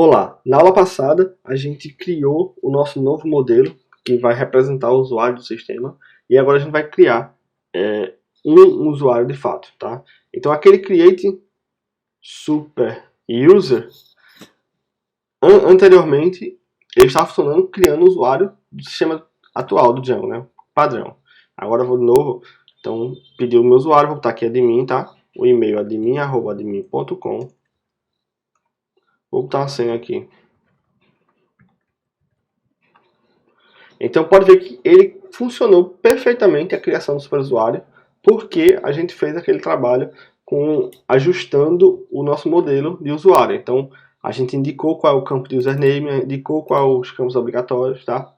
Olá, na aula passada a gente criou o nosso novo modelo que vai representar o usuário do sistema e agora a gente vai criar um usuário de fato, tá? Então aquele create super user anteriormente ele estava funcionando criando o usuário do sistema atual do Django, né? Padrão. Agora eu vou de novo, então pedir o meu usuário, vou botar aqui admin, tá? O e-mail admin@admin.com. Vou botar a senha aqui. Então pode ver que ele funcionou perfeitamente a criação do superusuário, porque a gente fez aquele trabalho ajustando o nosso modelo de usuário. Então a gente indicou qual é o campo de username, indicou quais os campos obrigatórios, tá?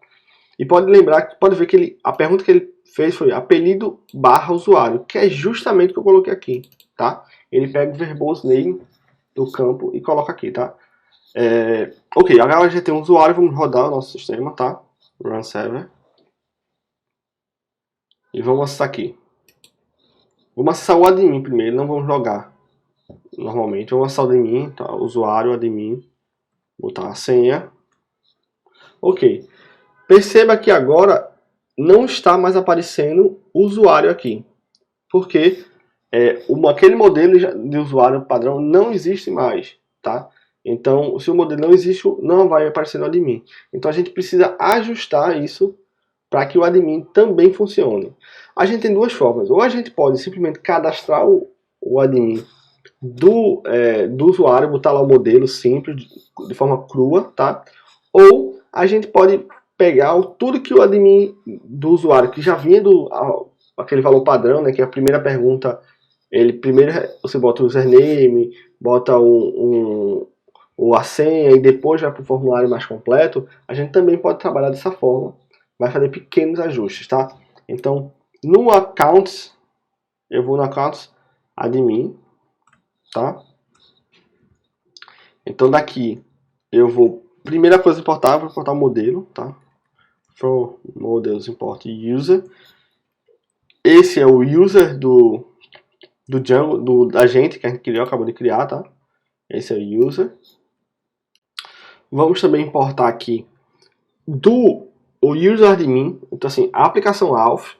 E pode ver que a pergunta que ele fez foi apelido barra usuário, que é justamente o que eu coloquei aqui, tá? Ele pega o verbose name do campo e coloca aqui, tá? Ok, agora a gente tem um usuário, vamos rodar o nosso sistema, tá? Run server. E vamos acessar aqui. Vamos acessar o admin primeiro, não vamos logar normalmente. Vamos acessar o admin, tá? Usuário, admin, botar a senha. Ok. Perceba que agora não está mais aparecendo o usuário aqui. Porque aquele modelo de usuário padrão não existe mais, tá? Então, se o modelo não existe, não vai aparecer no admin. Então a gente precisa ajustar isso para que o admin também funcione. A gente tem duas formas. Ou a gente pode simplesmente cadastrar o admin do usuário, botar lá o modelo simples, de forma crua, tá? Ou a gente pode pegar tudo que o admin do usuário, que já vinha aquele valor padrão, né, que é a primeira pergunta, primeiro você bota o username, bota a senha e depois vai para o formulário mais completo. A gente também pode trabalhar dessa forma, vai fazer pequenos ajustes, tá? Então, no Accounts, eu vou no Accounts Admin, tá? Então daqui eu vou, primeira coisa importar, vou importar o modelo, tá? From models import user. Esse é o user do Django, da gente que a gente criou, acabou de criar, tá? Esse é o user. Vamos também importar aqui o user admin. Então assim, a aplicação Alf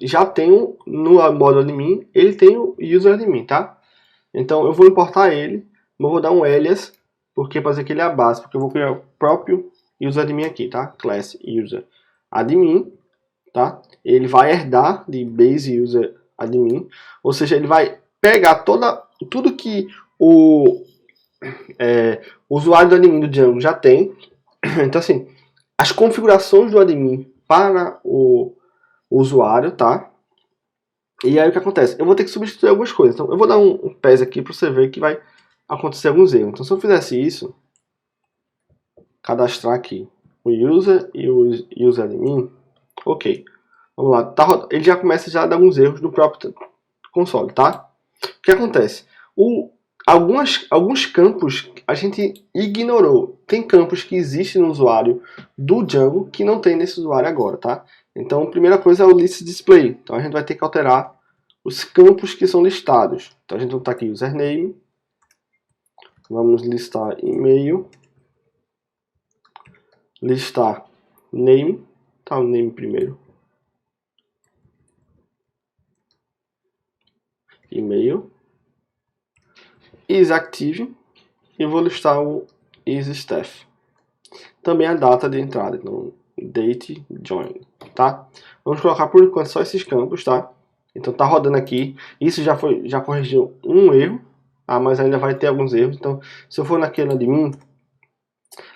já tem no módulo admin, ele tem o user admin, tá? Então eu vou importar ele, vou dar um alias, porque para dizer que ele é a base, porque eu vou criar o próprio user admin aqui, tá? Class user admin, tá? Ele vai herdar de base user admin, ou seja, ele vai pegar tudo que o usuário do admin do Django já tem. Então assim, as configurações do admin para o usuário, tá? E aí o que acontece? Eu vou ter que substituir algumas coisas. Então eu vou dar um PES aqui para você ver que vai acontecer alguns erros. Então se eu fizesse isso, cadastrar aqui o user e o user admin, ok. Vamos lá, ele já começa a dar alguns erros no próprio console, tá? O que acontece? Alguns campos a gente ignorou. Tem campos que existem no usuário do Django que não tem nesse usuário agora, tá? Então, a primeira coisa é o list display. Então, a gente vai ter que alterar os campos que são listados. Então, a gente vai botar aqui username. Vamos listar e-mail. Listar name. Tá, o name primeiro. E-mail. isActive. E vou listar o isStaff. Também a data de entrada. Então, date join, tá? Vamos colocar por enquanto só esses campos, tá? Então tá rodando aqui. Isso já corrigiu um erro, mas ainda vai ter alguns erros. Então, se eu for naquele admin,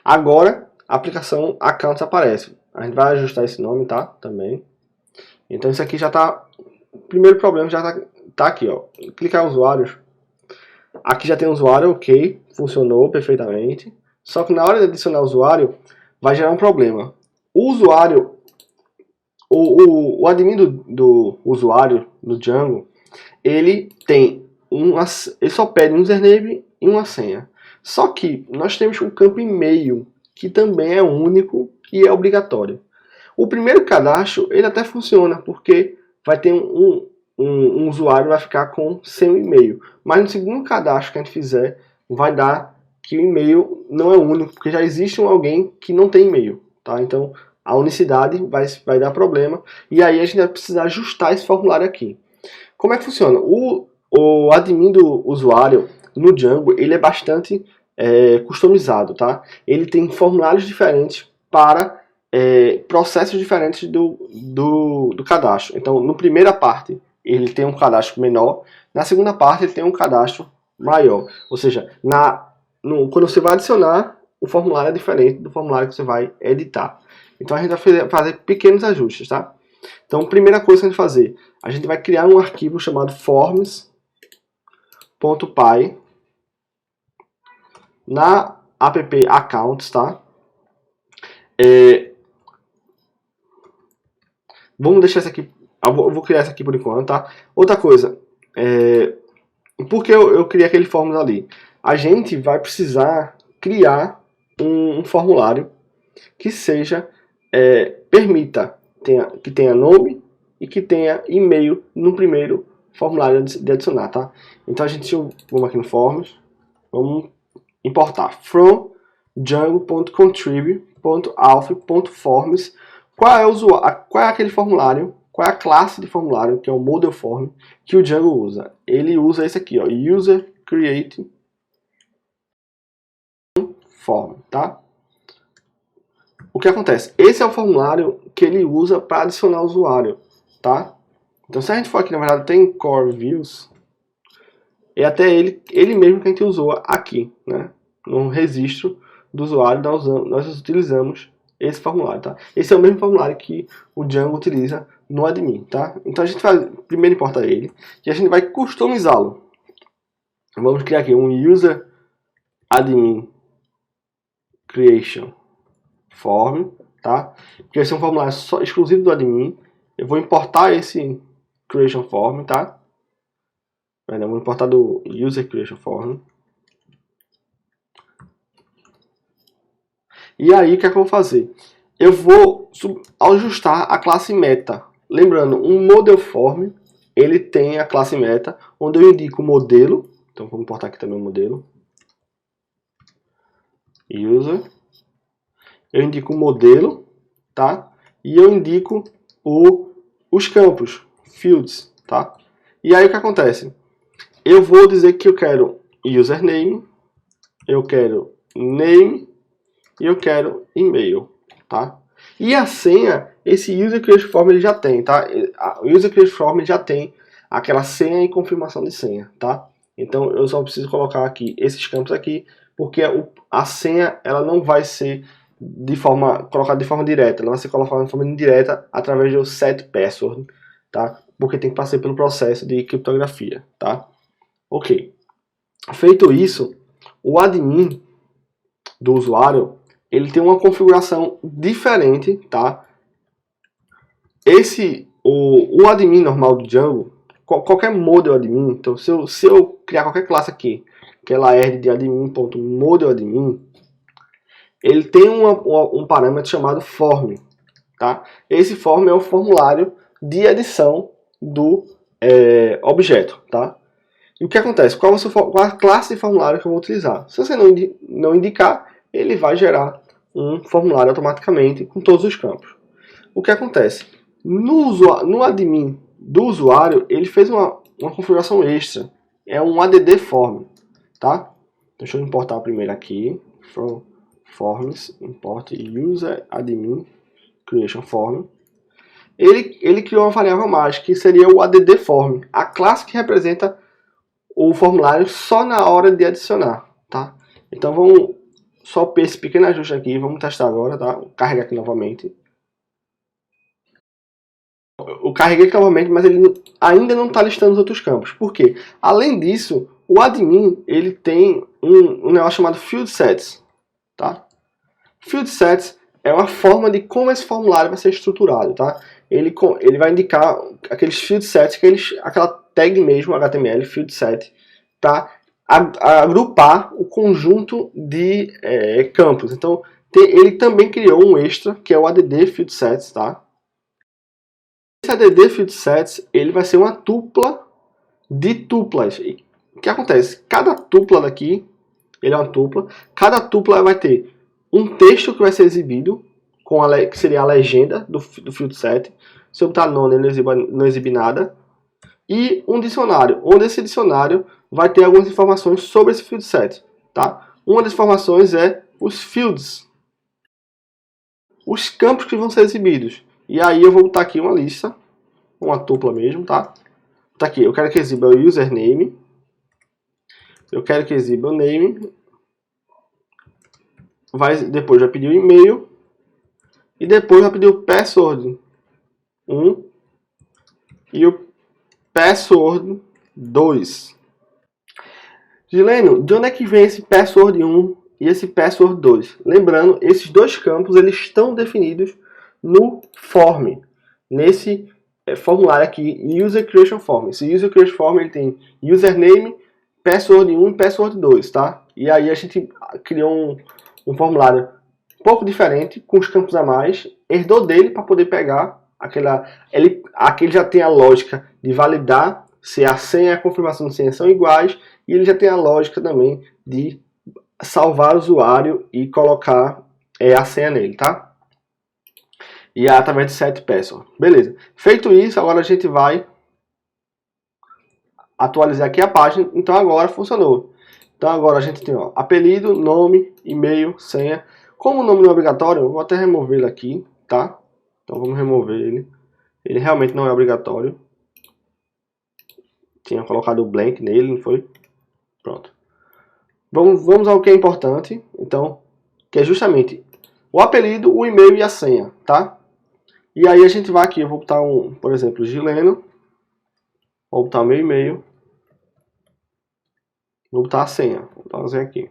agora a aplicação Accounts aparece. A gente vai ajustar esse nome, tá? Também. Então isso aqui já tá. O primeiro problema já tá aqui, ó. Clicar em usuários. Aqui já tem usuário, ok, funcionou perfeitamente. Só que na hora de adicionar o usuário, vai gerar um problema. O usuário, o admin do usuário do Django, ele só pede um username e uma senha. Só que nós temos um campo e-mail, que também é único e é obrigatório. O primeiro cadastro, ele até funciona, porque vai ter um usuário vai ficar com seu e-mail. Mas no segundo cadastro que a gente fizer, vai dar que o e-mail não é único, porque já existe alguém que não tem e-mail, tá? Então a unicidade vai dar problema, e aí a gente vai precisar ajustar esse formulário aqui. Como é que funciona? O admin do usuário no Django, ele é bastante customizado, tá? Ele tem formulários diferentes para processos diferentes do cadastro. Então, na primeira parte, ele tem um cadastro menor, na segunda parte, ele tem um cadastro maior. Ou seja, quando você vai adicionar, o formulário é diferente do formulário que você vai editar. Então, a gente vai fazer pequenos ajustes, tá? Então, primeira coisa que a gente vai fazer, a gente vai criar um arquivo chamado forms.py na app accounts, tá? Vamos deixar isso aqui, eu vou criar isso aqui por enquanto, tá? Outra coisa, por que eu criei aquele forms ali? A gente vai precisar criar um formulário que seja, permita que tenha nome e que tenha e-mail no primeiro formulário de adicionar, tá? Então vamos aqui no forms, vamos importar from django.contrib.auth.forms. Qual é aquele formulário, qual é a classe de formulário, que é o model form, que o Django usa? Ele usa esse aqui, ó, user create form, tá? O que acontece? Esse é o formulário que ele usa para adicionar o usuário, tá? Então, se a gente for aqui, na verdade, tem core views, é até ele mesmo que a gente usou aqui, né? No registro do usuário, nós utilizamos esse formulário, tá? Esse é o mesmo formulário que o Django utiliza no admin, tá? Então, a gente vai primeiro importar ele e a gente vai customizá-lo. Vamos criar aqui um user admin creation form, tá? Porque esse é um formulário só exclusivo do admin. Eu vou importar esse creation form, tá? Eu vou importar do user creation form. E aí, o que é que eu vou fazer? Eu vou ajustar a classe meta. Lembrando, um model form, ele tem a classe meta, onde eu indico o modelo. Então, vamos importar aqui também o modelo. User. Eu indico o modelo, tá? E eu indico os campos, fields, tá? E aí, o que acontece? Eu vou dizer que eu quero username, eu quero name e eu quero e-mail, tá? E a senha, esse user creation form ele já tem, tá? O user creation form já tem aquela senha e confirmação de senha, tá? Então eu só preciso colocar aqui esses campos aqui, porque a senha ela não vai ser colocada de forma direta, ela vai ser colocada de forma indireta através do set password, tá? Porque tem que passar pelo processo de criptografia, tá? Ok. Feito isso, o admin do usuário ele tem uma configuração diferente, tá? O admin normal do Django, qualquer model admin, então se eu criar qualquer classe aqui, que ela é de admin.modeladmin, ele tem um parâmetro chamado form, tá? Esse form é o formulário de adição do objeto, tá? E o que acontece? Qual a classe de formulário que eu vou utilizar? Se você não indicar, ele vai gerar um formulário automaticamente com todos os campos. O que acontece? No admin do usuário, ele fez uma configuração extra. É um add form, tá? Deixa eu importar primeiro aqui. From forms, import user admin creation form. Ele criou uma variável mágica, que seria o add form, a classe que representa o formulário só na hora de adicionar, tá? Então vamos só esse pequeno ajuste aqui, vamos testar agora, tá? Vou carregar aqui novamente. Eu carreguei aqui novamente, mas ele ainda não está listando os outros campos. Por quê? Além disso, o admin ele tem um negócio chamado field sets, tá? Field sets é uma forma de como esse formulário vai ser estruturado, tá? Ele vai indicar aqueles field sets, aquela tag mesmo, HTML, field set, para agrupar o conjunto de campos. Então, ele também criou um extra, que é o add field sets, tá? Esse add field sets, ele vai ser uma tupla de tuplas. E o que acontece? Cada tupla daqui ele é uma tupla. Cada tupla vai ter um texto que vai ser exibido, que seria a legenda do field set. Se eu botar none, ele não exibe nada. E um dicionário, onde esse dicionário vai ter algumas informações sobre esse field set. Tá? Uma das informações é os fields, os campos que vão ser exibidos. E aí eu vou botar aqui uma lista, uma tupla mesmo, tá? Tá aqui, eu quero que exiba o username, eu quero que exiba o name, depois vai pedir o e-mail, e depois vai pedir o password 1 e o password 2. Gileno, de onde é que vem esse password 1 e esse password 2? Lembrando, esses dois campos eles estão definidos no form, nesse formulário aqui, User Creation Form. Esse User Creation Form ele tem username, password 1 e password 2, tá? E aí a gente criou um formulário um pouco diferente, com os campos a mais, herdou dele para poder pegar aquele já tem a lógica de validar se a senha e a confirmação de senha são iguais, e ele já tem a lógica também de salvar o usuário e colocar a senha nele, tá? E é através de set password. Beleza. Feito isso, agora a gente vai atualizar aqui a página. Então agora funcionou. Então agora a gente tem apelido, nome, e-mail, senha. Como o nome não é obrigatório, eu vou até remover ele aqui, tá? Então vamos remover ele. Ele realmente não é obrigatório. Tinha colocado o blank nele, não foi? Pronto. Vamos ao que é importante, então, que é justamente o apelido, o e-mail e a senha, tá? E aí a gente vai aqui, eu vou botar por exemplo, Gileno, vou botar o meu e-mail, vou botar a senha, vou botar a senha aqui.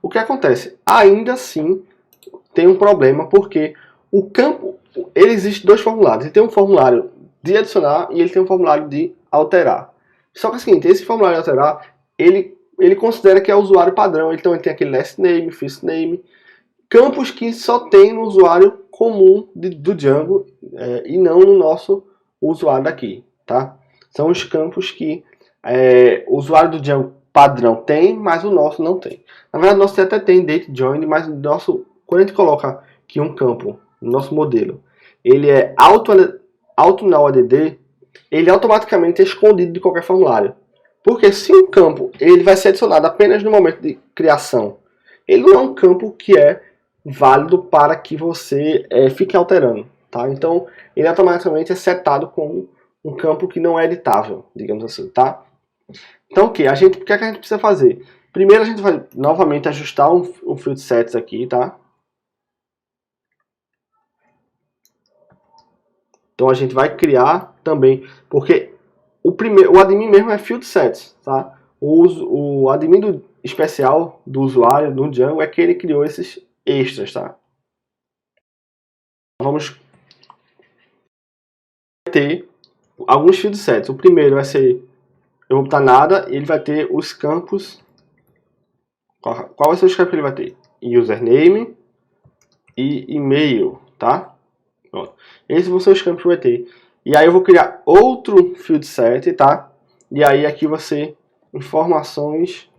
O que acontece? Ainda assim tem um problema, porque o campo, ele existe dois formulários, ele tem um formulário de adicionar e ele tem um formulário de alterar. Só que é o seguinte, esse formulário de alterar, ele considera que é o usuário padrão, então ele tem aquele last name, first name, campos que só tem no usuário comum do Django e não no nosso usuário daqui, tá? São os campos que o usuário do Django padrão tem, mas o nosso não tem. Na verdade, o nosso até tem date join, mas quando a gente coloca aqui um campo no nosso modelo, ele é auto null add, ele automaticamente é escondido de qualquer formulário. Porque se um campo ele vai ser adicionado apenas no momento de criação, ele não é um campo que é válido para que você fique alterando. Tá? Então, ele automaticamente é setado com um campo que não é editável, digamos assim. Tá? Então, o que a gente precisa fazer? Primeiro, a gente vai novamente ajustar um field sets aqui. Tá? Então, a gente vai criar também, porque o admin mesmo é field sets. Tá? O admin especial do usuário no Django é que ele criou esses extras, tá? Vamos ter alguns field sets. O primeiro vai ser, eu vou botar nada, e ele vai ter os campos. Qual vai ser os campos que ele vai ter? Username e e-mail, tá? Pronto. Esses vão ser os campos que vai ter. E aí eu vou criar outro field set, tá? E aí aqui vai ser informações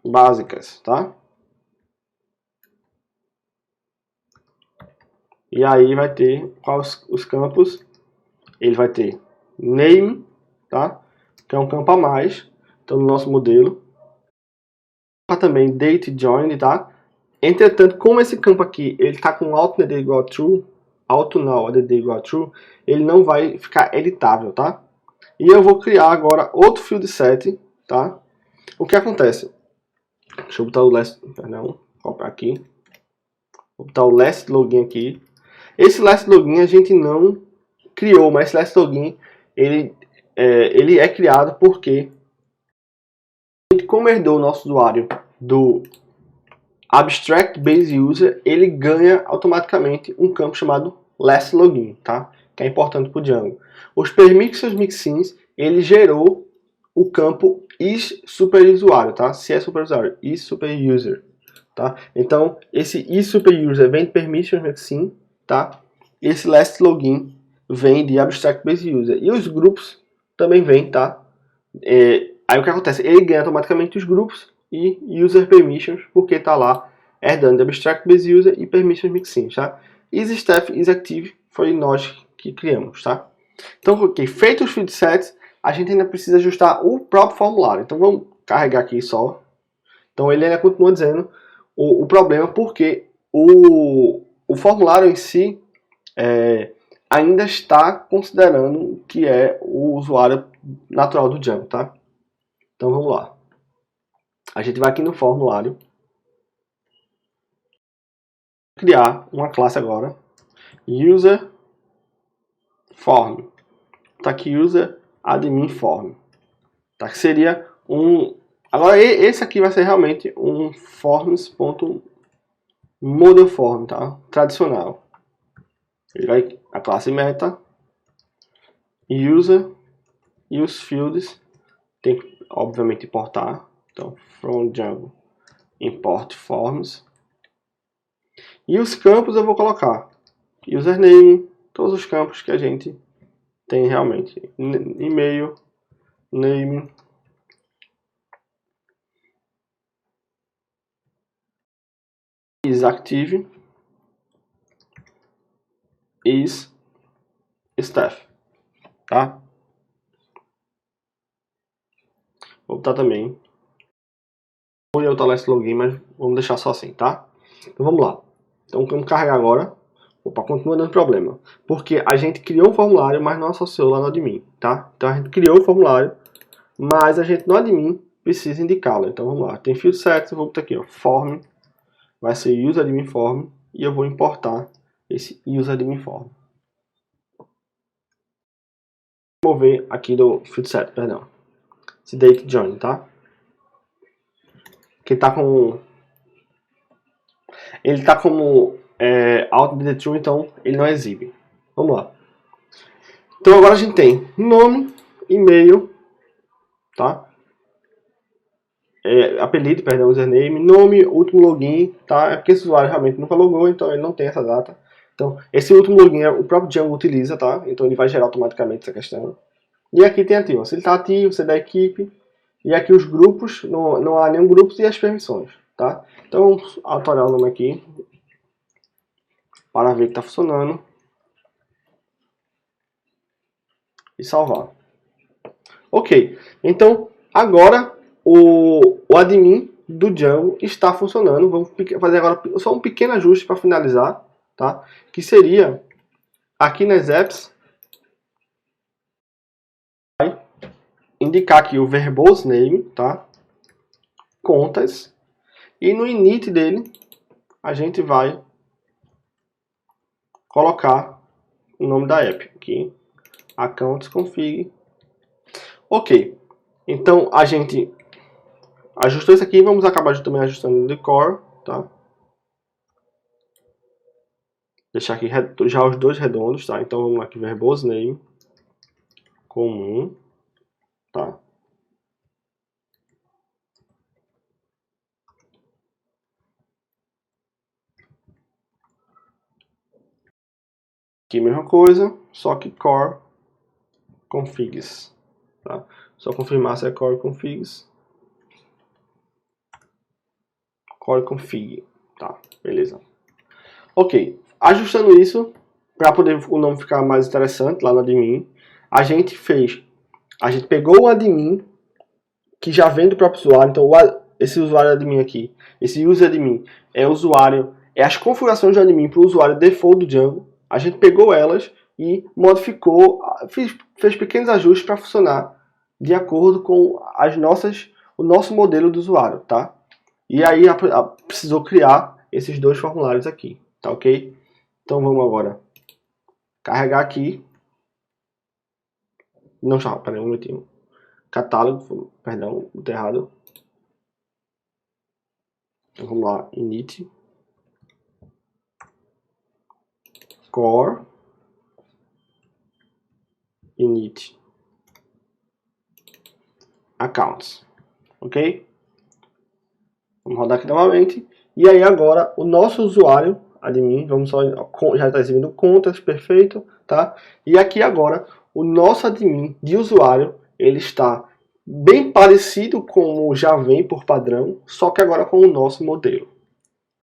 básicas, tá? E aí vai ter quais os campos. Ele vai ter name, tá? Que é um campo a mais. Então no nosso modelo. Também date join, tá? Entretanto, como esse campo aqui ele está com auto add igual a true, auto null add igual a true, ele não vai ficar editável, tá? E eu vou criar agora outro field set, tá? O que acontece? Deixa eu botar o last, perdão, copiar aqui. Vou botar o last login aqui. Esse last login a gente não criou, mas esse last login ele é criado porque a gente, como herdou o nosso usuário do Abstract Base User, ele ganha automaticamente um campo chamado last login, tá? Que é importante para o Django. Os permits e os mixins, ele gerou o campo is super usuário, tá? Se é super usuário, is super user, tá? Então esse is super user vem de permission mixin, tá? Esse last login vem de Abstract Base User. E os grupos também vem, tá? Aí o que acontece? Ele ganha automaticamente os grupos e user permissions, porque está lá herdando de abstract base user e permissions mixin, tá? Isstaff isActive foi nós que criamos, tá? Então, ok, feito os field sets, a gente ainda precisa ajustar o próprio formulário. Então vamos carregar aqui só. Então ele ainda continua dizendo o problema, porque o formulário em si ainda está considerando que é o usuário natural do Django, tá? Então vamos lá. A gente vai aqui no formulário, criar uma classe agora, user form. Tá aqui user admin form. Tá? Que seria um... Agora esse aqui vai ser realmente um forms.modelForm, tá? Tradicional. Ele vai a classe meta, user e os fields tem que obviamente importar. Então from Django import forms. E os campos eu vou colocar username, todos os campos que a gente tem realmente. E-mail, name, isActive, isStaff, tá? Vou botar também. Vou eu talar esse login, mas vamos deixar só assim, tá? Então vamos lá. Então vamos carregar agora. Opa, continua dando problema. Porque a gente criou um formulário, mas não associou lá no admin, tá? Então a gente criou o formulário, mas a gente no admin precisa indicá-lo. Então vamos lá. Tem field sets, eu vou botar aqui, ó, form. Vai ser userAdminForm e eu vou importar esse userAdminForm. Vou mover aqui do field set, perdão. Esse date join, tá? Que tá com... Ele tá como out the true, então ele não exibe. Vamos lá. Então agora a gente tem nome, e-mail, tá? Apelido, perdão, username, nome, último login, tá? É porque esse usuário realmente nunca logou, então ele não tem essa data. Então, esse último login o próprio Django utiliza, tá? Então ele vai gerar automaticamente essa questão. E aqui tem ativo. Se ele está ativo, você é da equipe. E aqui os grupos, não há nenhum grupo e as permissões, tá? Então vamos alterar o nome aqui para ver que está funcionando. E salvar. Ok, então agora o admin do Django está funcionando. Vamos fazer agora só um pequeno ajuste para finalizar, tá? Que seria aqui nas apps vai indicar aqui o verbose name, tá? Contas, e no init dele a gente vai colocar o nome da app aqui, accounts config. Ok, então a gente ajustou isso aqui, vamos acabar também ajustando o decor, tá? Deixar aqui já os dois redondos, tá? Então vamos aqui, verbose name comum, tá? Aqui mesma coisa, só que core configs, tá? Só confirmar se é core configs. Core config, tá? Beleza. Ok, ajustando isso, para poder o nome ficar mais interessante lá no admin, a gente pegou o admin, que já vem do próprio usuário, então esse usuário admin aqui, esse user admin é usuário, é as configurações do admin para o usuário default do Django, a gente pegou elas e modificou, fez pequenos ajustes para funcionar de acordo com o nosso modelo do usuário, tá? E aí precisou criar esses dois formulários aqui, tá ok? Então vamos agora carregar aqui. Não, peraí um minutinho. Catálogo, perdão, botei errado. Então vamos lá, init core init accounts, ok? Vamos rodar aqui novamente. E aí agora o nosso usuário admin, vamos só, já está exibindo contas, perfeito, tá? E aqui agora o nosso admin de usuário ele está bem parecido com o já vem por padrão, só que agora com o nosso modelo.